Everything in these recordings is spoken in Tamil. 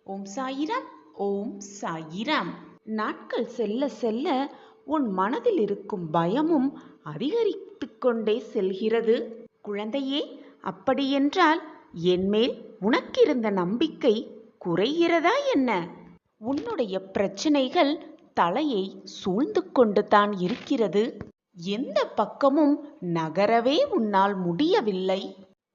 ஓம் சாயிராம். ஓம் சாயிராம். நாட்கள் செல்ல செல்ல உன் மனதில் இருக்கும் பயமும் அதிகரித்து கொண்டே செல்கிறது. குழந்தையே, அப்படியென்றால் என்மேல் உனக்கிருந்த நம்பிக்கை குறைகிறதா என்ன? உன்னுடைய பிரச்சனைகள் தலையை சூழ்ந்து கொண்டு தான் இருக்கிறது. எந்த பக்கமும் நகரவே உன்னால் முடியவில்லை.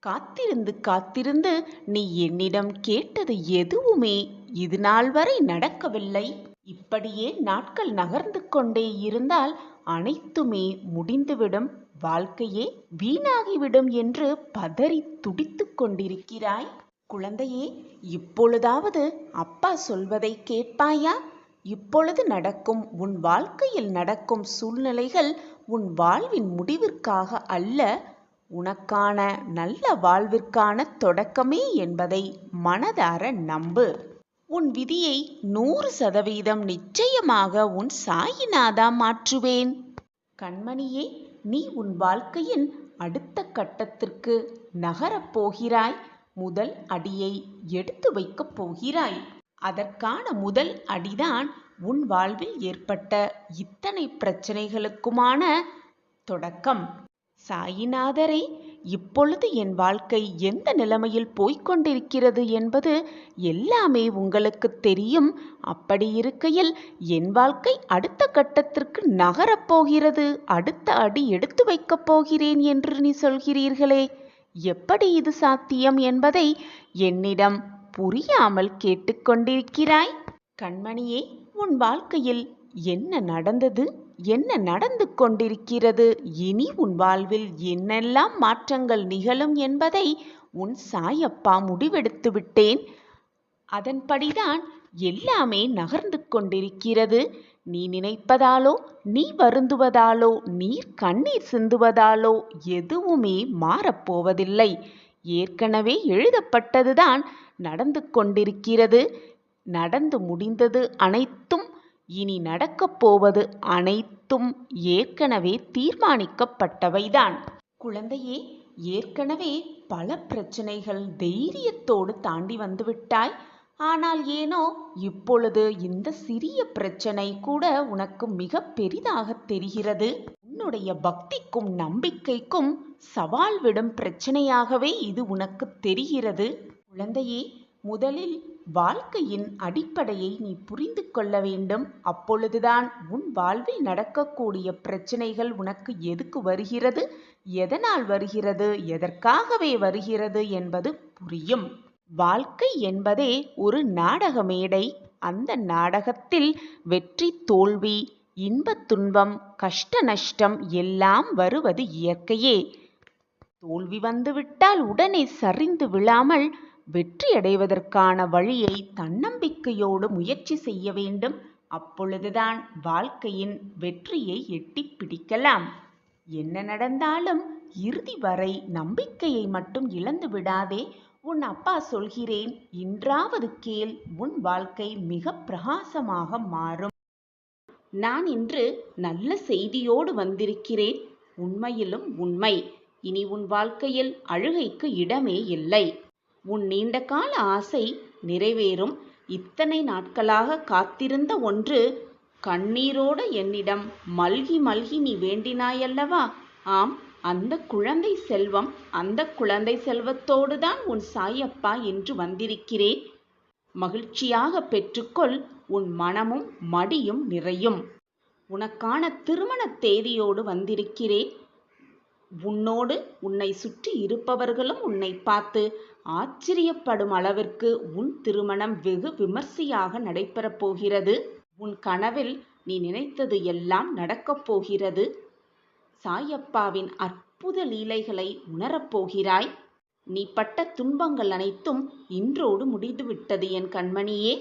காத்திருந்து காத்திருந்து நீ என்னிடம் கேட்டது எதுவுமே இது நாள் வரை நடக்கவில்லை. இப்படியே நாட்கள் நகர்ந்து கொண்டே இருந்தால் அனைத்துமே முடிந்துவிடும், வாழ்க்கையே வீணாகிவிடும் என்று பதறி துடித்து கொண்டிருக்கிறாய். குழந்தையே, இப்பொழுதாவது அப்பா சொல்வதை கேட்பாயா? இப்பொழுது நடக்கும் உன் வாழ்க்கையில் நடக்கும் சூழ்நிலைகள் உன் வாழ்வின் முடிவிற்காக அல்ல, உனக்கான நல்ல வாழ்விற்கான தொடக்கமே என்பதை மனதார நம்பு. உன் விதியை 100% நிச்சயமாக உன் சாயிநாதா மாற்றுவேன். கண்மணியே, நீ உன் வாழ்க்கையின் அடுத்த கட்டத்திற்கு நகரப் போகிறாய். முதல் அடியை எடுத்து வைக்கப் போகிறாய். அதற்கான முதல் அடிதான் உன் வாழ்வில் ஏற்பட்ட இத்தனை பிரச்சனைகளுக்குமான தொடக்கம். சாயிநாதரே, இப்பொழுது என் வாழ்க்கை எந்த நிலைமையில் போய்கொண்டிருக்கிறது என்பது எல்லாமே உங்களுக்கு தெரியும். அப்படி இருக்கையில் என் வாழ்க்கை அடுத்த கட்டத்திற்கு நகரப்போகிறது, அடுத்த அடி எடுத்து வைக்கப் போகிறேன் என்று நீ சொல்கிறீர்களே, எப்படி இது சாத்தியம் என்பதை என்னிடம் புரியாமல் கேட்டுக்கொண்டிருக்கிறாய். கண்மணியே, உன் வாழ்க்கையில் என்ன நடந்தது, என்ன நடந்து கொண்டிருக்கிறது, இனி உன் வாழ்வில் என்னெல்லாம் மாற்றங்கள் நிகழும் என்பதை உன் சாயப்பா முடிவெடுத்து விட்டேன். அதன்படிதான் எல்லாமே நகர்ந்து கொண்டிருக்கிறது. நீ நினைப்பதாலோ, நீ வருந்துவதாலோ, நீர் கண்ணீர் சிந்துவதாலோ எதுவுமே மாறப்போவதில்லை. ஏற்கனவே எழுதப்பட்டதுதான் நடந்து கொண்டிருக்கிறது. நடந்து முடிந்தது அனைத்தும், இனி நடக்கப் போவது அனைத்தும் ஏற்கனவே தீர்மானிக்கப்பட்டவைதான். குழந்தையே, ஏற்கனவே பல பிரச்சனைகள் தைரியத்தோடு தாண்டி வந்துவிட்டாய். ஆனால் ஏனோ இப்பொழுது இந்த சிறிய பிரச்சனை கூட உனக்கு மிக பெரிதாக தெரிகிறது. உன்னுடைய பக்திக்கும் நம்பிக்கைக்கும் சவால் விடும் பிரச்சனையாகவே இது உனக்கு தெரிகிறது. குழந்தையே, முதலில் வாழ்க்கையின் அடிப்படையை நீ புரிந்து கொள்ள வேண்டும். அப்பொழுதுதான் உன் வாழ்வில் நடக்கக்கூடிய பிரச்சனைகள் உனக்கு எதுக்கு வருகிறது, எதனால் வருகிறது, எதற்காகவே வருகிறது என்பது புரியும். வாழ்க்கை என்பதே ஒரு நாடக மேடை. அந்த நாடகத்தில் வெற்றி தோல்வி, இன்ப துன்பம், கஷ்ட நஷ்டம் எல்லாம் வருவது இயற்கையே. தோல்வி வந்துவிட்டால் உடனே சரிந்து விழாமல் வெற்றி அடைவதற்கான வழியை தன்னம்பிக்கையோடு முயற்சி செய்ய வேண்டும். அப்பொழுதுதான் வாழ்க்கையின் வெற்றியை எட்டி பிடிக்கலாம். என்ன நடந்தாலும் இறுதி வரை நம்பிக்கையை மட்டும் இழந்து விடாதே. உன் அப்பா சொல்கிறேன், இன்றாவது கேள், உன் வாழ்க்கை மிக பிரகாசமாக மாறும். நான் இன்று நல்ல செய்தியோடு வந்திருக்கிறேன். உண்மையிலும் உண்மை. இனி உன் வாழ்க்கையில் அழுகைக்கு இடமே இல்லை. உன் நீண்ட கால ஆசை நிறைவேறும். இத்தனை நாட்களாக காத்திருந்த ஒன்று கண்ணீரோடு என்னிடம் மல்கி மல்கி நீ வேண்டினாயல்லவா? ஆம், அந்த குழந்தை செல்வம், அந்த குழந்தை செல்வத்தோடு தான் உன் சாயப்பா என்று வந்திருக்கிறேன். மகிழ்ச்சியாக பெற்றுக்கொள். உன் மனமும் மடியும் நிறையும். உனக்கான திருமண தேதியோடு வந்திருக்கிறேன். உன்னோடு உன்னை சுற்றி இருப்பவர்களும் உன்னை பார்த்து ஆச்சரியப்படும் அளவிற்கு உன் திருமணம் வெகு விமர்சையாக நடைபெறப் போகிறது. உன் கனவில் நீ நினைத்தது எல்லாம் நடக்கப் போகிறது. சாயப்பாவின் அற்புத லீலைகளை உணரப்போகிறாய். நீ பட்ட துன்பங்கள் அனைத்தும் இன்றோடு முடிந்துவிட்டது என் கண்மணியே.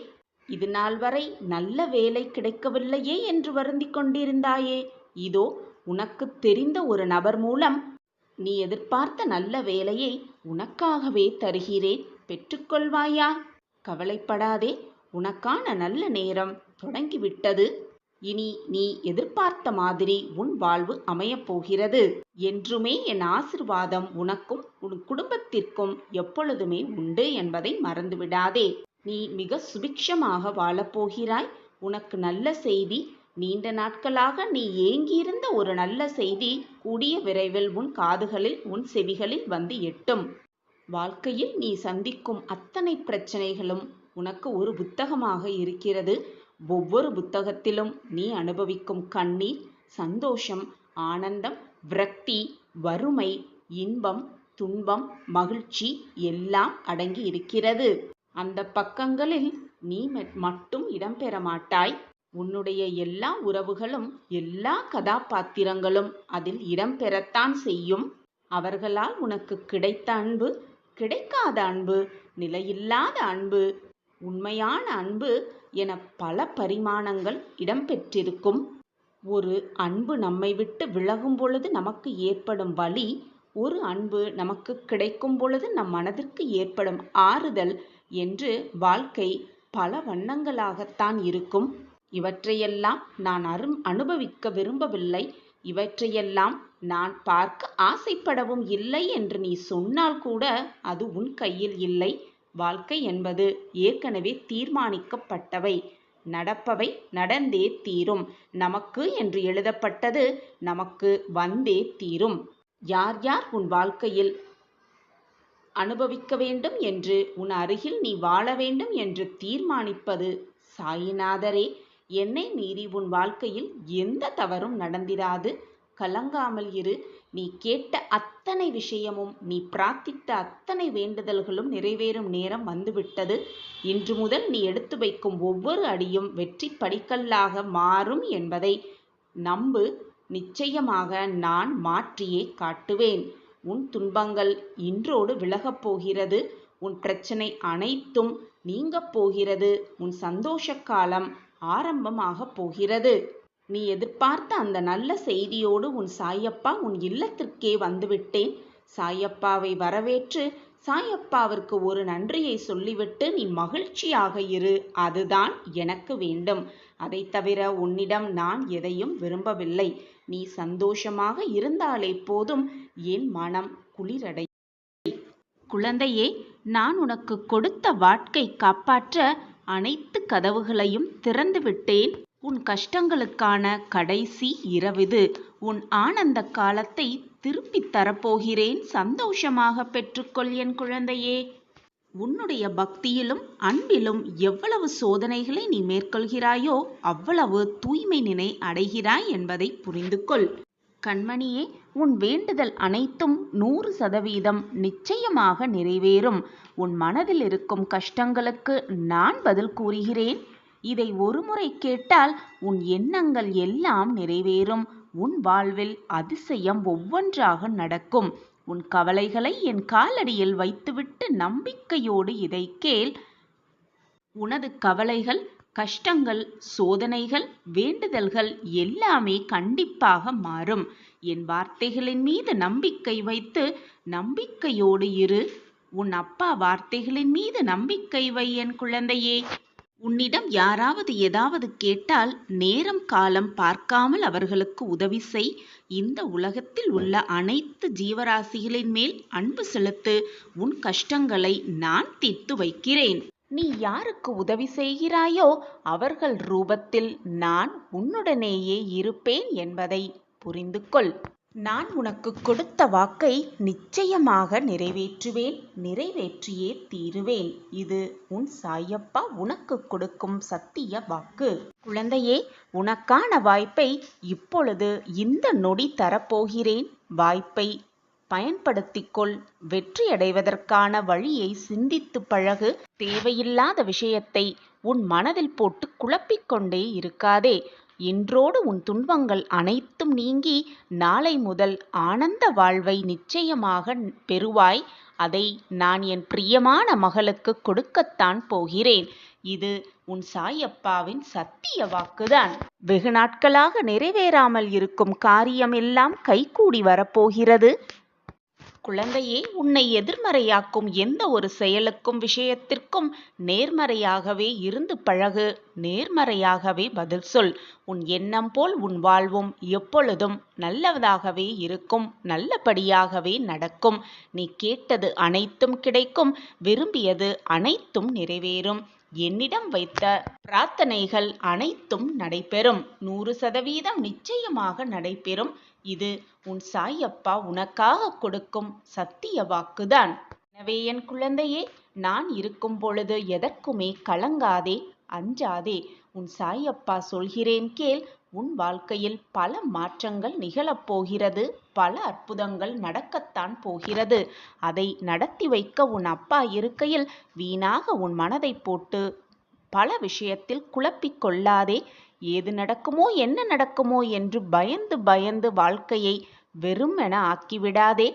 இது நாள் வரை நல்ல வேலை கிடைக்கவில்லையே என்று வருந்திக் கொண்டிருந்தாயே, இதோ உனக்கு தெரிந்த ஒரு நபர் மூலம் நீ எதிர்பார்த்த நல்ல வேலையை உனக்காகவே தருகிறேன். பெற்றுக்கொள்வாயா? கவலைப்படாதே, உனக்கான நல்ல நேரம் தொடங்கிவிட்டது. இனி நீ எதிர்பார்த்த மாதிரி உன் வாழ்வு அமையப் போகிறது. என்றுமே என் ஆசிர்வாதம் உனக்கும் உன் குடும்பத்திற்கும் எப்பொழுதுமே உண்டு என்பதை மறந்துவிடாதே. நீ மிக சுபிக்ஷமாக வாழப்போகிறாய். உனக்கு நல்ல செய்தி, நீண்ட நாட்களாக நீ ஏங்கியிருந்த ஒரு நல்ல செய்தி கூடிய விரைவில் உன் காதுகளில் உன் செவிகளில் வந்து எட்டும். வாழ்க்கையில் நீ சந்திக்கும் அத்தனை பிரச்சனைகளும் உனக்கு ஒரு புத்தகமாக இருக்கிறது. ஒவ்வொரு புத்தகத்திலும் நீ அனுபவிக்கும் கண்ணீர், சந்தோஷம், ஆனந்தம், விரக்தி, வறுமை, இன்பம், துன்பம், மகிழ்ச்சி எல்லாம் அடங்கி இருக்கிறது. அந்த பக்கங்களில் நீ மட்டும் இடம்பெற மாட்டாய். உன்னுடைய எல்லா உறவுகளும் எல்லா கதாபாத்திரங்களும் அதில் இடம்பெறத்தான் செய்யும். அவர்களால் உனக்கு கிடைத்த அன்பு, கிடைக்காத அன்பு, நிலையில்லாத அன்பு, உண்மையான அன்பு என பல பரிமாணங்கள் இடம்பெற்றிருக்கும். ஒரு அன்பு நம்மை விட்டு விலகும் பொழுது நமக்கு ஏற்படும் வலி, ஒரு அன்பு நமக்கு கிடைக்கும் பொழுது நம் மனதிற்கு ஏற்படும் ஆறுதல் என்று வாழ்க்கை பல வண்ணங்களாகத்தான் இருக்கும். இவற்றையெல்லாம் நான் அனுபவிக்க விரும்பவில்லை, இவற்றையெல்லாம் நான் பார்க்க ஆசைப்படவும் இல்லை என்று நீ சொன்னால் கூட அது உன் கையில் இல்லை. வாழ்க்கை என்பது ஏற்கனவே தீர்மானிக்கப்பட்டவை. நடப்பவை நடந்தே தீரும். நமக்கு என்று எழுதப்பட்டது நமக்கு வந்தே தீரும். யார் யார் உன் வாழ்க்கையில் அனுபவிக்க வேண்டும் என்று, உன் அருகில் நீ வாழ வேண்டும் என்று தீர்மானிப்பது சாயிநாதரே. என்னை மீறி உன் வாழ்க்கையில் எந்த தவறும் நடந்திராது. கலங்காமல் இரு. நீ கேட்ட அத்தனை விஷயமும், நீ பிரார்த்தித்த அத்தனை வேண்டுதல்களும் நிறைவேறும் நேரம் வந்துவிட்டது. இன்று முதல் நீ எடுத்து வைக்கும் ஒவ்வொரு அடியும் வெற்றி படிக்கல்லாக மாறும் என்பதை நம்பு. நிச்சயமாக நான் மாற்றியே காட்டுவேன். உன் துன்பங்கள் இன்றோடு விலகப் போகிறது. உன் பிரச்சனை அனைத்தும் நீங்கப் போகிறது. உன் சந்தோஷ காலம் ஆரம்பமாகப் போகிறது. நீ எதிர்பார்த்த அந்த நல்ல செய்தியோடு உன் சாயப்பா உன் இல்லத்திற்கே வந்துவிட்டேன். சாயப்பாவை வரவேற்று சாயப்பாவிற்கு ஒரு நன்றியை சொல்லிவிட்டு நீ மகிழ்ச்சியாக இரு. அதுதான் எனக்கு வேண்டும். அதை தவிர உன்னிடம் நான் எதையும் விரும்பவில்லை. நீ சந்தோஷமாக இருந்தாலே போதும். என் மனம் குளிரடை. குழந்தையே, நான் உனக்கு கொடுத்த வாக்கை காப்பாற்ற அனைத்து கதவுகளையும் திறந்து விட்டேன். உன் கஷ்டங்களுக்கான கடைசி இரவிது. உன் ஆனந்த காலத்தை திருப்பித் தரப்போகிறேன். சந்தோஷமாக பெற்றுக்கொள் என் குழந்தையே. உன்னுடைய பக்தியிலும் அன்பிலும் எவ்வளவு சோதனைகளை நீ மேற்கொள்கிறாயோ அவ்வளவு தூய்மை நிலை அடைகிறாய் என்பதை புரிந்து கொள். கண்மணியே, உன் வேண்டுதல் அனைத்தும் 100% நிச்சயமாக நிறைவேறும். உன் மனதில் இருக்கும் கஷ்டங்களுக்கு நான் பதில் கூறுகிறேன். இதை ஒருமுறை கேட்டால் உன் எண்ணங்கள் எல்லாம் நிறைவேறும். உன் வாழ்வில் அதிசயம் ஒவ்வொன்றாக நடக்கும். உன் கவலைகளை என் காலடியில் வைத்துவிட்டு நம்பிக்கையோடு இதை கேள். உனது கவலைகள், கஷ்டங்கள், சோதனைகள், வேண்டுதல்கள் எல்லாமே கண்டிப்பாக மாறும். என் வார்த்தைகளின் மீது நம்பிக்கை வைத்து நம்பிக்கையோடு இரு. உன் அப்பா வார்த்தைகளின் மீது நம்பிக்கை வை என் குழந்தையே. உன்னிடம் யாராவது ஏதாவது கேட்டால் நேரம் காலம் பார்க்காமல் அவர்களுக்கு உதவி செய். இந்த உலகத்தில் உள்ள அனைத்து ஜீவராசிகளின் மேல் அன்பு செலுத்து. உன் கஷ்டங்களை நான் தீர்த்து வைக்கிறேன். நீ யாருக்கு உதவி செய்கிறாயோ அவர்கள் ரூபத்தில் நான் உன்னுடனேயே இருப்பேன் என்பதை புரிந்து கொள். நான் உனக்கு கொடுத்த வாக்கை நிச்சயமாக நிறைவேற்றுவேன். நிறைவேற்றியே தீருவேன். இது உன் சாயப்பா உனக்கு கொடுக்கும் சத்திய வாக்கு. குழந்தையே, உனக்கான வாய்ப்பை இப்பொழுது இந்த நொடி தரப்போகிறேன். வாய்ப்பை பயன்படுத்திக்கொள். வெற்றியடைவதற்கான வழியை சிந்தித்து பழகு. தேவையில்லாத விஷயத்தை உன் மனதில் போட்டு குழப்பிக்கொண்டே இருக்காதே. இன்றோடு உன் துன்பங்கள் அனைத்தும் நீங்கி நாளை முதல் ஆனந்த வாழ்வை நிச்சயமாக பெறுவாய். அதை நான் என் பிரியமான மகளுக்கு கொடுக்கத்தான் போகிறேன். இது உன் சாயப்பாவின் சத்திய வாக்குதான். வெகு நாட்களாக நிறைவேறாமல் இருக்கும் காரியம் எல்லாம் கைகூடி வரப்போகிறது. குழந்தையே, உன்னை எதிர்மறையாக்கும் எந்த ஒரு செயலுக்கும் விஷயத்திற்கும் நேர்மறையாகவே இருந்து பழகு. நேர்மறையாகவே பதில் சொல். உன் எண்ணம் போல் உன் வாழ்வும் எப்பொழுதும் நல்லதாகவே இருக்கும். நல்லபடியாகவே நடக்கும். நீ கேட்டது அனைத்தும் கிடைக்கும். விரும்பியது அனைத்தும் நிறைவேறும். என்னிடம் வைத்த பிரார்த்தனைகள் அனைத்தும் நடைபெறும். 100% நிச்சயமாக நடைபெறும். இது உன் சாயப்பா உனக்காக கொடுக்கும் சத்திய வாக்குதான். எனவே என் குழந்தையே, நான் இருக்கும் பொழுது எதற்குமே கலங்காதே, அஞ்சாதே. உன் சாயப்பா சொல்கிறேன் கேள். உன் வாழ்க்கையில் பல மாற்றங்கள் நிகழப்போகிறது. பல அற்புதங்கள் நடக்கத்தான் போகிறது. அதை நடத்தி வைக்க உன் அப்பா இருக்கையில் வீணாக உன் மனதை போட்டு பல விஷயத்தில் குழப்பிக் கொள்ளாதே. ஏது நடக்குமோ என்ன நடக்குமோ என்று பயந்து பயந்து வாழ்க்கையை வெறுமென ஆக்கிவிடாதே.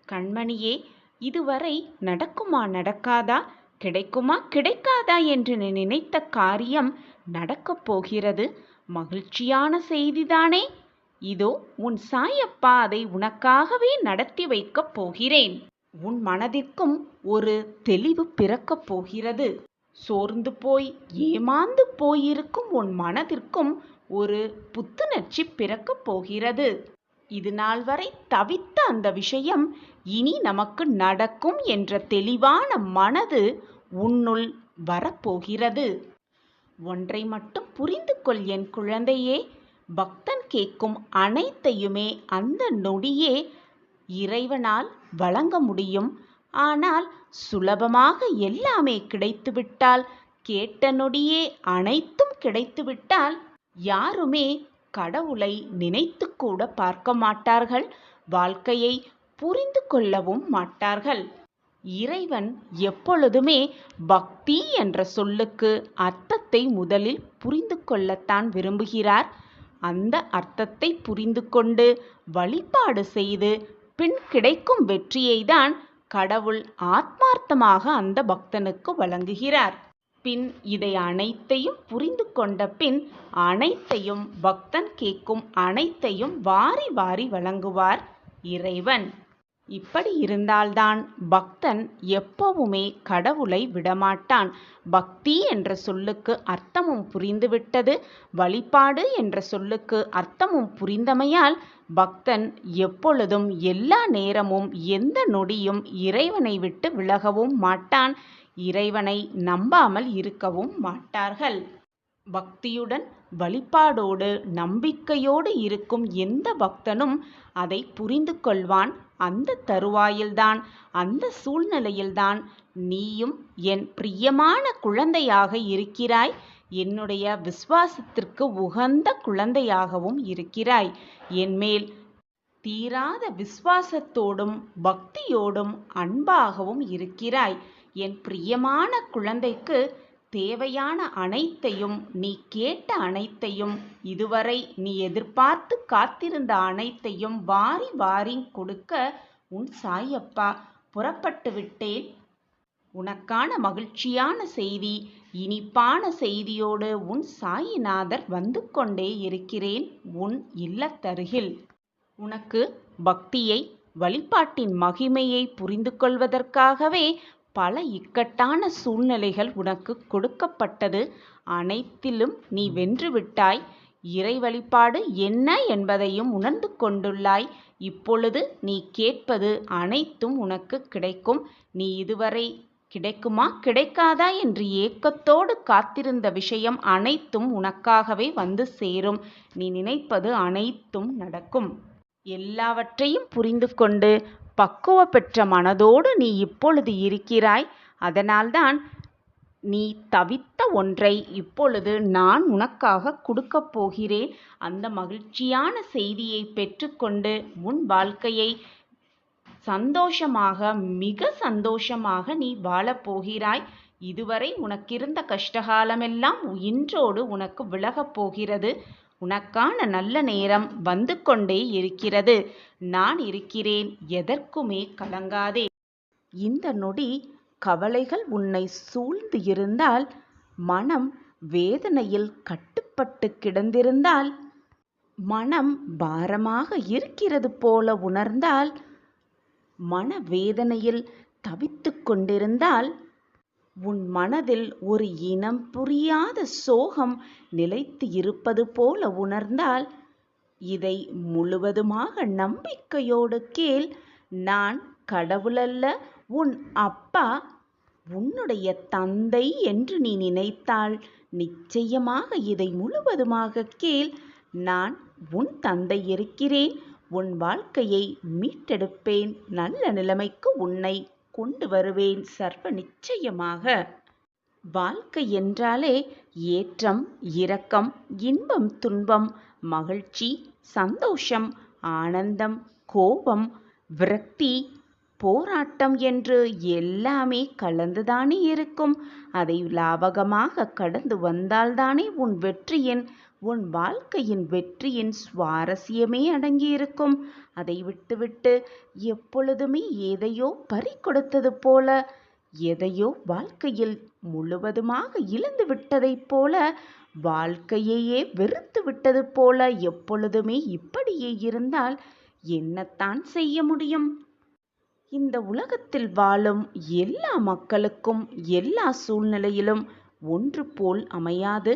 கண்மணியே, இதுவரை நடக்குமா நடக்காதா, கிடைக்குமா கிடைக்காதா என்று நீ நினைத்த காரியம் நடக்கப் போகிறது. மகிழ்ச்சியான செய்திதானே? இதோ உன் சாயப்பா அதை உனக்காகவே நடத்தி வைக்கப் போகிறேன். உன் மனதிற்கும் ஒரு தெளிவு பிறக்கப் போகிறது. சோர்ந்து போய் ஏமாந்து போயிருக்கும் உன் மனதிற்கும் ஒரு புத்துணர்ச்சி பிறக்கப் போகிறது. இது நாள் வரை தவித்த அந்த விஷயம் இனி நமக்கு நடக்கும் என்ற தெளிவான மனது உன்னுள் வரப்போகிறது. ஒன்றை மட்டும் புரிந்து கொள் என் குழந்தையே. பக்தன் கேட்கும் அனைத்தையுமே அந்த நொடியே இறைவனால் வழங்க முடியும். ஆனால் சுலபமாக எல்லாமே கிடைத்துவிட்டால், கேட்ட நொடியே அனைத்தும் கிடைத்துவிட்டால், யாருமே கடவுளை நினைத்து கூட பார்க்க மாட்டார்கள். வாழ்க்கையை புரிந்து கொள்ளவும் மாட்டார்கள். இறைவன் எப்பொழுதுமே பக்தி என்ற சொல்லுக்கு அர்த்தத்தை முதலில் புரிந்து கொள்ளத்தான் விரும்புகிறார். அந்த அர்த்தத்தை புரிந்து கொண்டு வழிபாடு செய்து பின் கிடைக்கும் வெற்றியை தான் கடவுள் ஆத்மார்த்தமாக அந்த பக்தனுக்கு வழங்குகிறார். பின் இதை அனைத்தையும் புரிந்து கொண்ட பின் அனைத்தையும் பக்தன் கேட்கும் அனைத்தையும் வாரி வாரி வழங்குவார் இறைவன். இப்படி இருந்தால்தான் பக்தன் எப்பவுமே கடவுளை விடமாட்டான். பக்தி என்ற சொல்லுக்கு அர்த்தமும் புரிந்துவிட்டது. வழிபாடு என்ற சொல்லுக்கு அர்த்தமும் புரிந்தமையால் பக்தன் எப்பொழுதும் எல்லா நேரமும் எந்த நொடியும் இறைவனை விட்டு விலகவும் மாட்டான். இறைவனை நம்பாமல் இருக்கவும் மாட்டார்கள். பக்தியுடன் வழிபாடோடு நம்பிக்கையோடு இருக்கும் எந்த பக்தனும் அதை புரிந்து கொள்வான். அந்த தருவாயில்தான், அந்த சூழ்நிலையில்தான் நீயும் என் பிரியமான குழந்தையாக இருக்கிறாய். என்னுடைய விசுவாசத்திற்கு உகந்த குழந்தையாகவும் இருக்கிறாய். என்மேல் தீராத விசுவாசத்தோடும் பக்தியோடும் அன்பாகவும் இருக்கிறாய். என் பிரியமான குழந்தைக்கு தேவையான அனைத்தையும், நீ கேட்ட அனைத்தையும், இதுவரை நீ எதிர்பார்த்து காத்திருந்த அனைத்தையும் வாரி வாரி கொடுக்க உன் சாயப்பா புறப்பட்டு விட்டேன். உனக்கான மகிழ்ச்சியான செய்தி, இனிப்பான செய்தியோடு உன் சாயிநாதர் வந்து கொண்டே இருக்கிறேன் உன் இல்லத்தருகில். உனக்கு பக்தியை, வழிபாட்டின் மகிமையை புரிந்து கொள்வதற்காகவே பல இக்கட்டான சூழ்நிலைகள் உனக்கு கொடுக்கப்பட்டது. அனைத்திலும் நீ வென்றுவிட்டாய். இறை வழிபாடு என்ன என்பதையும் உணர்ந்து கொண்டுள்ளாய். இப்பொழுது நீ கேட்பது அனைத்தும் உனக்கு கிடைக்கும். நீ இதுவரை கிடைக்குமா கிடைக்காதா என்று ஏக்கத்தோடு காத்திருந்த விஷயம் அனைத்தும் உனக்காகவே வந்து சேரும். நீ நினைப்பது அனைத்தும் நடக்கும். எல்லாவற்றையும் புரிந்து கொண்டு பக்குவ பெற்ற மனதோடு நீ இப்பொழுது இருக்கிறாய். அதனால்தான் நீ தவித்த ஒன்றை இப்பொழுது நான் உனக்காக கொடுக்கப் போகிறேன். அந்த மகிழ்ச்சியான செய்தியை பெற்றுக்கொண்டு உன் வாழ்க்கையை சந்தோஷமாக, மிக சந்தோஷமாக நீ வாழப்போகிறாய். இதுவரை உனக்கிருந்த கஷ்டகாலமெல்லாம் இன்றோடு உனக்கு விலகப் போகிறது. உனக்கான நல்ல நேரம் வந்து கொண்டே இருக்கிறது. நான் இருக்கிறேன், எதற்குமே கலங்காதே. இந்த நொடி கவலைகள் உன்னை சூழ்ந்து இருந்தால், மனம் வேதனையில் கட்டுப்பட்டு கிடந்திருந்தால், மனம் பாரமாக இருக்கிறது போல உணர்ந்தால், மனவேதனையில் தவித்துக் கொண்டிருந்தால் உன் மனதில் ஒரு இனம் புரியாத சோகம் நிலைத்து இருப்பது போல உணர்ந்தால் இதை முழுவதுமாக நம்பிக்கையோடு கேள். நான் கடவுளல்ல, உன் அப்பா, உன்னுடைய தந்தை என்று நீ நினைத்தால் நிச்சயமாக இதை முழுவதுமாக கேள். நான் உன் தந்தை இருக்கிறேன். உன் வாழ்க்கையை மீட்டெடுப்பேன். நல்ல நிலைமைக்கு உன்னை கொண்டு வருவேன் சர்வ நிச்சயமாக. வாழ்க்கை என்றாலே ஏற்றம், இரக்கம், இன்பம், துன்பம், மகிழ்ச்சி, சந்தோஷம், ஆனந்தம், கோபம், விரக்தி, போராட்டம் என்று எல்லாமே கலந்துதானே இருக்கும். அதை லாவகமாக கடந்து வந்தால்தானே உன் வாழ்க்கையின் வெற்றியின் சுவாரஸ்யமே அடங்கியிருக்கும். அதை விட்டுவிட்டு எப்பொழுதுமே எதையோ பறிகொடுத்தது போல, எதையோ வாழ்க்கையில் முழுவதுமாக இழந்து விட்டதைப் போல, வாழ்க்கையையே வெறுத்து விட்டது போல எப்பொழுதுமே இப்படியே இருந்தால் என்னத்தான் செய்ய முடியும்? இந்த உலகத்தில் வாழும் எல்லா மக்களுக்கும் எல்லா சூழ்நிலையிலும் ஒன்று போல் அமையாது.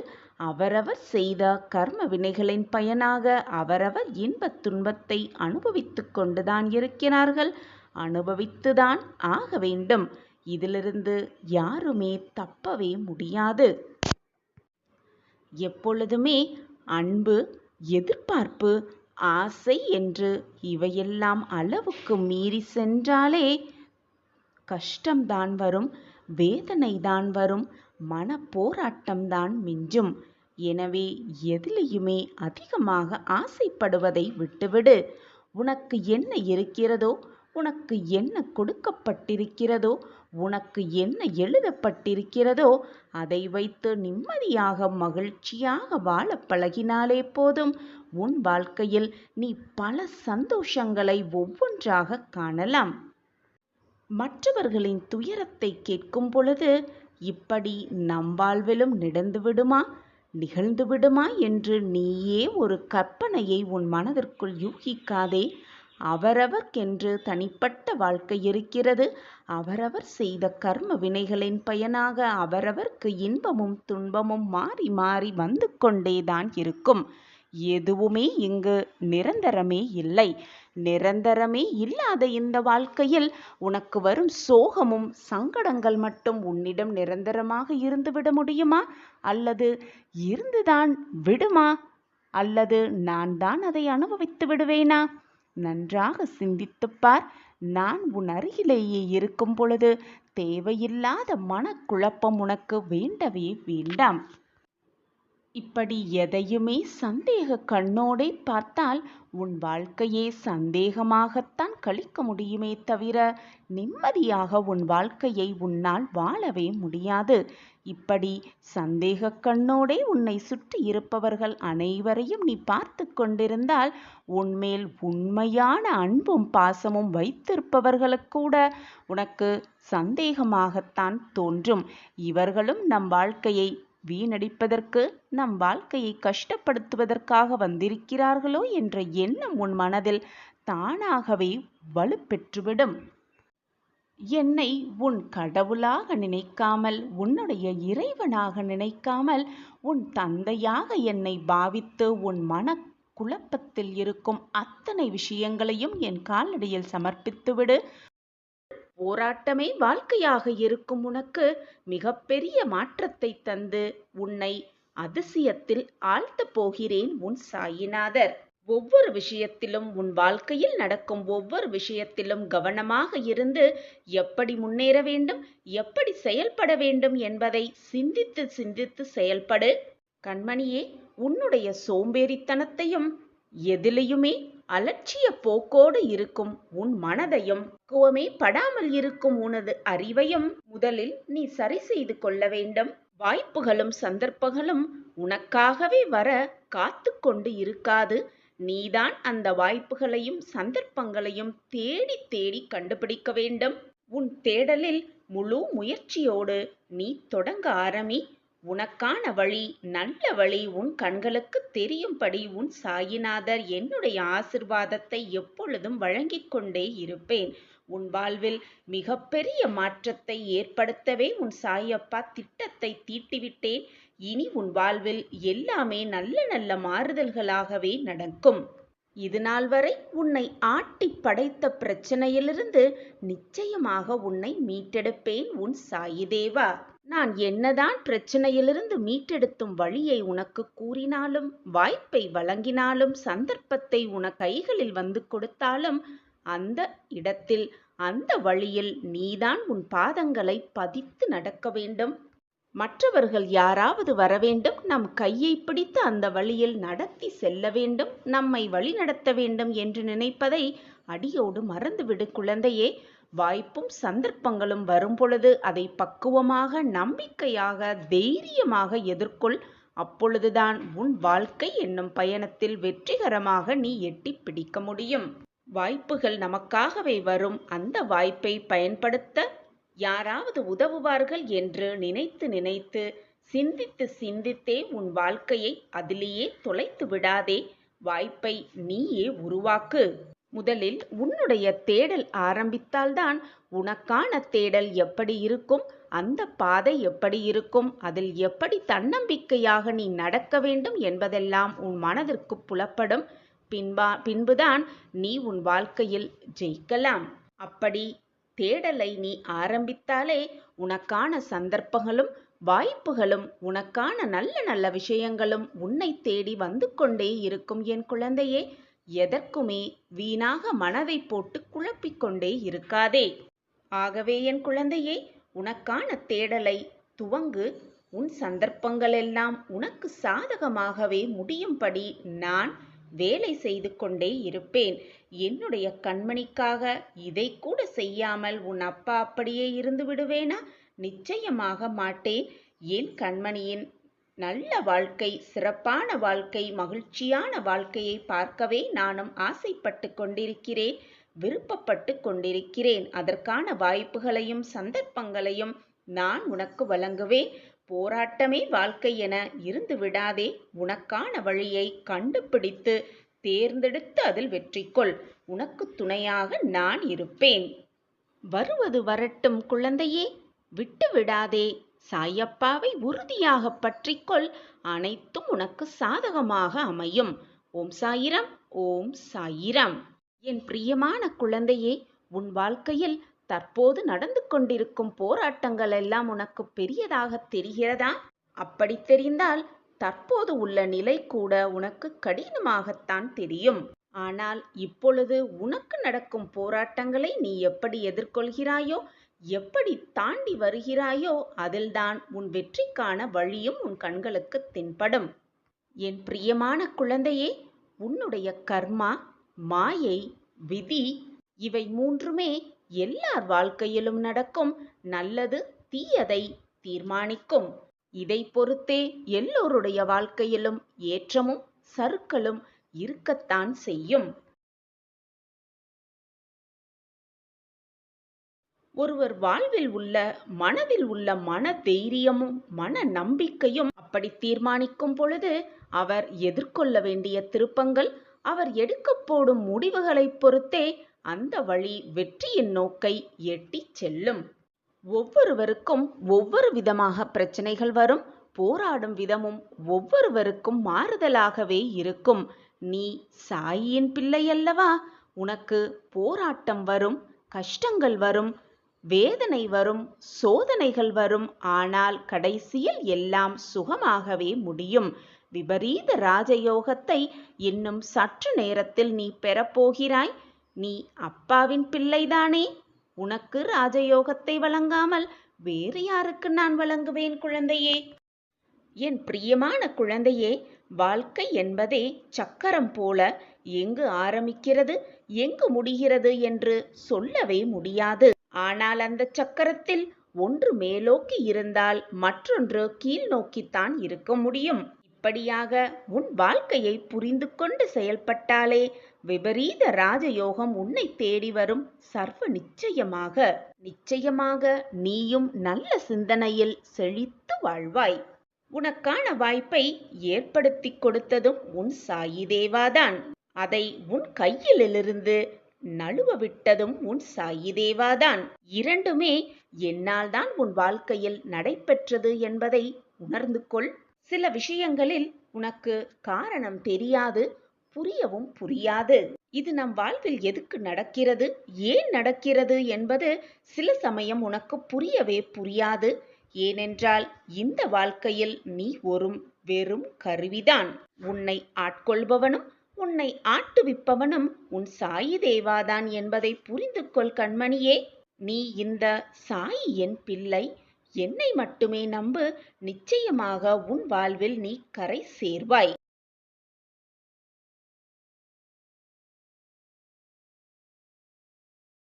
அவரவர் செய்த கர்ம வினைகளின் பயனாக அவரவர் இன்பத் துன்பத்தை அனுபவித்துக் கொண்டுதான் இருக்கிறார்கள். அனுபவித்துதான் ஆக வேண்டும். இதிலிருந்து யாருமே தப்பவே முடியாது. எப்பொழுதுமே அன்பு, எதிர்பார்ப்பு, ஆசை என்று இவையெல்லாம் அளவுக்கு மீறி சென்றாலே கஷ்டம்தான் வரும், வேதனைதான் வரும், மன போராட்டம்தான் மிஞ்சும். எனவே எதிலையுமே அதிகமாக ஆசைப்படுவதை விட்டுவிடு. உனக்கு என்ன இருக்கிறதோ, உனக்கு என்ன கொடுக்கப்பட்டிருக்கிறதோ, உனக்கு என்ன எழுதப்பட்டிருக்கிறதோ அதை வைத்து நிம்மதியாக மகிழ்ச்சியாக வாழ பழகினாலே போதும். உன் வாழ்க்கையில் நீ பல சந்தோஷங்களை ஒவ்வொன்றாக காணலாம். மற்றவர்களின் துயரத்தை கேட்கும் பொழுது இப்படி நம் வாழ்விலும் நிகழ்ந்துவிடுமா என்று நீயே ஒரு கற்பனையை உன் மனதிற்குள் யூகிக்காதே. அவரவர்க்கென்று தனிப்பட்ட வாழ்க்கை இருக்கிறது. அவரவர் செய்த கர்ம வினைகளின் பயனாக அவரவர்க்கு இன்பமும் துன்பமும் மாறி மாறி வந்து கொண்டேதான் இருக்கும். எதுவுமே இங்கு நிரந்தரமே இல்லை. நிரந்தரமே இல்லாத இந்த வாழ்க்கையில் உனக்கு வரும் சோகமும் சங்கடங்கள் மட்டும் உன்னிடம் நிரந்தரமாக இருந்துவிட முடியுமா? அல்லது இருந்துதான் விடுமா? அல்லது நான் தான் அதை அனுபவித்து விடுவேனா? நன்றாக சிந்தித்துப்பார். நான் உன் அருகிலேயே இருக்கும் பொழுது தேவையில்லாத மனக்குழப்பம் உனக்கு வேண்டவே வேண்டாம். இப்படி எதையுமே சந்தேக கண்ணோடே பார்த்தால் உன் வாழ்க்கையே சந்தேகமாகத்தான் கழிக்க முடியுமே தவிர நிம்மதியாக உன் வாழ்க்கையை உன்னால் வாழவே முடியாது. இப்படி சந்தேக கண்ணோடே உன்னை சுற்றி இருப்பவர்கள் அனைவரையும் நீ பார்த்து கொண்டிருந்தால் உன்மேல் உண்மையான அன்பும் பாசமும் வைத்திருப்பவர்களுக்கு கூட உனக்கு சந்தேகமாகத்தான் தோன்றும். இவர்களும் நம் வாழ்க்கையை வீணடிப்பதற்கு, நம் வாழ்க்கையை கஷ்டப்படுத்துவதற்காக வந்திருக்கிறார்களோ என்ற எண்ணம் உன் மனதில் தானாகவே வலுப்பெற்றுவிடும். என்னை உன் கடவுளாக நினைக்காமல், உன்னுடைய இறைவனாக நினைக்காமல், உன் தந்தையாக என்னை பாவித்து உன் மன குழப்பத்தில் இருக்கும் அத்தனை விஷயங்களையும் என் காலடியில் சமர்ப்பித்துவிடு. போராட்டமே வாழ்க்கையாக இருக்கும் உனக்கு மிகப்பெரிய மாற்றத்தை தந்து உன்னை அதிசயத்தில் ஆழ்த்தப் போகிறேன் உன் சாயிநாதர். ஒவ்வொரு விஷயத்திலும், உன் வாழ்க்கையில் நடக்கும் ஒவ்வொரு விஷயத்திலும் கவனமாக இருந்து எப்படி முன்னேற வேண்டும், எப்படி செயல்பட வேண்டும் என்பதை சிந்தித்து சிந்தித்து செயல்படு. கண்மணியே, உன்னுடைய சோம்பேறித்தனத்தையும் எதிலையுமே அலட்சிய போக்கோடு இருக்கும் உன் மனதையும், கோவமே படாமல் இருக்கும் உனது அறிவையும் முதலில் நீ சரி செய்து கொள்ள வேண்டும். வாய்ப்புகளும் சந்தர்ப்பங்களும் உனக்காகவே வர காத்து கொண்டு இருக்காது. நீதான் அந்த வாய்ப்புகளையும் சந்தர்ப்பங்களையும் தேடி தேடி கண்டுபிடிக்க வேண்டும். உன் தேடலில் முழு முயற்சியோடு நீ தொடங்க ஆரம்பி. உனக்கான வழி, நல்ல வழி உன் கண்களுக்கு தெரியும்படி உன் சாயிநாதர் என்னுடைய ஆசிர்வாதத்தை எப்பொழுதும் வழங்கிக் கொண்டே இருப்பேன். உன் வாழ்வில் மிகப்பெரிய மாற்றத்தை ஏற்படுத்தவே உன் சாயப்பா திட்டத்தை தீட்டிவிட்டேன். இனி உன் வாழ்வில் எல்லாமே நல்ல நல்ல மாறுதல்களாகவே நடக்கும். இதுநாள் வரை உன்னை ஆட்டி படைத்த பிரச்சனையிலிருந்து நிச்சயமாக உன்னை மீட்டெடுப்பேன் உன் சாயிதேவா. நான் என்னதான் பிரச்சனையிலிருந்து மீட்டெடுத்தும் வழியை உனக்கு கூறினாலும், வாய்ப்பை வழங்கினாலும், சந்தர்ப்பத்தை உன கைகளில் வந்து கொடுத்தாலும், அந்த இடத்தில் அந்த வழியில் நீதான் உன் பாதங்களை பதித்து நடக்க வேண்டும். மற்றவர்கள் யாராவது வரவேண்டும், நம் கையை பிடித்து அந்த வழியில் நடத்தி செல்ல வேண்டும், நம்மை வழிநடத்த வேண்டும் என்று நினைப்பதை அடியோடு மறந்துவிடு குழந்தையே. வாய்ப்பும் சந்தர்ப்பங்களும் வரும்பொழுது அதை பக்குவமாக, நம்பிக்கையாக, தைரியமாக எதிர்கொள். அப்பொழுதுதான் உன் வாழ்க்கை என்னும் பயணத்தில் வெற்றிகரமாக நீ எட்டி பிடிக்க முடியும். வாய்ப்புகள் நமக்காகவே வரும். அந்த வாய்ப்பை பயன்படுத்த யாராவது உதவுவார்கள் என்று நினைத்து நினைத்து சிந்தித்து சிந்தித்தே உன் வாழ்க்கையை அதிலேயே தொலைத்து விடாதே. வாய்ப்பை நீயே உருவாக்கு. முதலில் உன்னுடைய தேடல் ஆரம்பித்தால்தான் உனக்கான தேடல் எப்படி இருக்கும், அந்த பாதை எப்படி இருக்கும், அதில் எப்படி தன்னம்பிக்கையாக நீ நடக்க வேண்டும் என்பதெல்லாம் உன் மனதிற்கு புலப்படும். பின்புதான் நீ உன் வாழ்க்கையில் ஜெயிக்கலாம். அப்படி தேடலை நீ ஆரம்பித்தாலே உனக்கான சந்தர்ப்பங்களும் வாய்ப்புகளும், உனக்கான நல்ல நல்ல விஷயங்களும் உன்னை தேடி வந்து கொண்டே இருக்கும். என் குழந்தையே, எதற்குமே வீணாக மனதை போட்டு குழப்பிக்கொண்டே இருக்காதே. ஆகவே என் குழந்தையே, உனக்கான தேடலை துவங்கு. உன் சந்தர்ப்பங்களெல்லாம் உனக்கு சாதகமாகவே முடியும்படி நான் வேலை செய்து கொண்டே இருப்பேன். என்னுடைய கண்மணிக்காக இதை கூட செய்யாமல் உன் அப்பா அப்படியே இருந்து விடுவேனா? நிச்சயமாக மாட்டேன். என் கண்மணியின் நல்ல வாழ்க்கை, சிறப்பான வாழ்க்கை, மகிழ்ச்சியான வாழ்க்கையை பார்க்கவே நானும் ஆசைப்பட்டு கொண்டிருக்கிறேன், விருப்பப்பட்டு கொண்டிருக்கிறேன். அதற்கான வாய்ப்புகளையும் சந்தர்ப்பங்களையும் நான் உனக்கு வழங்குவேன். போராட்டமே வாழ்க்கை என இருந்து விடாதே. உனக்கான வழியை கண்டுபிடித்து தேர்ந்தெடுத்து அதில் வெற்றிக்கொள். உனக்கு துணையாக நான் இருப்பேன். வருவது வரட்டும் குழந்தையே, விட்டு விடாதே. சாயப்பாவை உறுதியாக பற்றிக்கொள். அனைத்தும் உனக்கு சாதகமாக அமையும். ஓம் சாயிரம், ஓம் சாயிரம். என் பிரியமான குழந்தையே, உன் வாழ்க்கையில் தற்போது நடந்து கொண்டிருக்கும் போராட்டங்கள் எல்லாம் உனக்கு பெரியதாக தெரிகிறதா? அப்படி தெரிந்தால் தற்போது உள்ள நிலை கூட உனக்கு கடினமாகத்தான் தெரியும். ஆனால் இப்பொழுது உனக்கு நடக்கும் போராட்டங்களை நீ எப்படி எதிர்கொள்கிறாயோ, எப்படி தாண்டி வருகிறாயோ, அதில்தான் உன் வெற்றிக்கான வழியும் உன் கண்களுக்கு தென்படும். என் பிரியமான குழந்தையே, உன்னுடைய கர்மா, மாயை, விதி இவை மூன்றுமே எல்லார் வாழ்க்கையிலும் நடக்கும். நல்லது தீயதை தீர்மானிக்கும். இதை பொறுத்தே எல்லோருடைய வாழ்க்கையிலும் ஏற்றமும் சறுக்கலும் இருக்கத்தான் செய்யும். ஒருவர் வாழ்வில் உள்ள மனதில் உள்ள மன தைரியமும் மன நம்பிக்கையும் அப்படி தீர்மானிக்கும் பொழுது அவர் எதிர்கொள்ள வேண்டிய திருப்பங்கள், அவர் எடுக்க போடும் முடிவுகளை பொறுத்தே அந்த வழி வெற்றியின் நோக்கை எட்டி செல்லும். ஒவ்வொருவருக்கும் ஒவ்வொரு விதமாக பிரச்சனைகள் வரும். போராடும் விதமும் ஒவ்வொருவருக்கும் மாறுதலாகவே இருக்கும். நீ சாயின் பிள்ளை அல்லவா? உனக்கு போராட்டம் வரும், கஷ்டங்கள் வரும், வேதனை வரும், சோதனைகள் வரும். ஆனால் கடைசியில் எல்லாம் சுகமாகவே முடியும். விபரீத ராஜயோகத்தை இன்னும் சற்று நேரத்தில் நீ பெறப்போகிறாய். நீ அப்பாவின் பிள்ளைதானே? உனக்கு ராஜயோகத்தை வழங்காமல் வேறு யாருக்கு நான் வழங்குவேன் குழந்தையே? என் பிரியமான குழந்தையே, வாழ்க்கை என்பதே சக்கரம் போல எங்கு ஆரம்பிக்கிறது எங்கு முடிகிறது என்று சொல்லவே முடியாது. ஆனால் அந்த சக்கரத்தில் ஒன்று மேலோக்கி இருந்தால் மற்றொன்று கீழ் நோக்கித்தான் இருக்க முடியும். இப்படியாக உன் வாழ்க்கையை புரிந்து கொண்டு செயல்பட்டாலே விபரீத ராஜயோகம் உன்னை தேடி வரும். சர்வ நிச்சயமாக நீயும் நல்ல சிந்தனையில் செழித்து வாழ்வாய். உனக்கான வாய்ப்பை ஏற்படுத்தி கொடுத்ததும் உன் சாயி தேவாதான். அதை உன் கையிலிருந்து நழுவ விட்டதும் உன் சாயி தேவாதான். இரண்டுமே என்னால் தான் உன் வாழ்க்கையில் நடைபெற்றது என்பதை உணர்ந்து கொள். சில விஷயங்களில் உனக்கு காரணம் தெரியாது, புரியவும் புரியாது. இது நம் வாழ்வில் எதுக்கு நடக்கிறது, ஏன் நடக்கிறது என்பது சில சமயம் உனக்கு புரியவே புரியாது. ஏனென்றால் இந்த வாழ்க்கையில் நீ ஒரு வெறும் கருவிதான். உன்னை ஆட்கொள்பவனும் உன்னை ஆட்டுவிப்பவனும் உன் சாயி தேவாதான் என்பதை புரிந்து கொள் கண்மணியே. நீ இந்த சாயி என் பிள்ளை, என்னை மட்டுமே நம்பு. நிச்சயமாக உன் வாழ்வில் நீ கரை சேர்வாய்.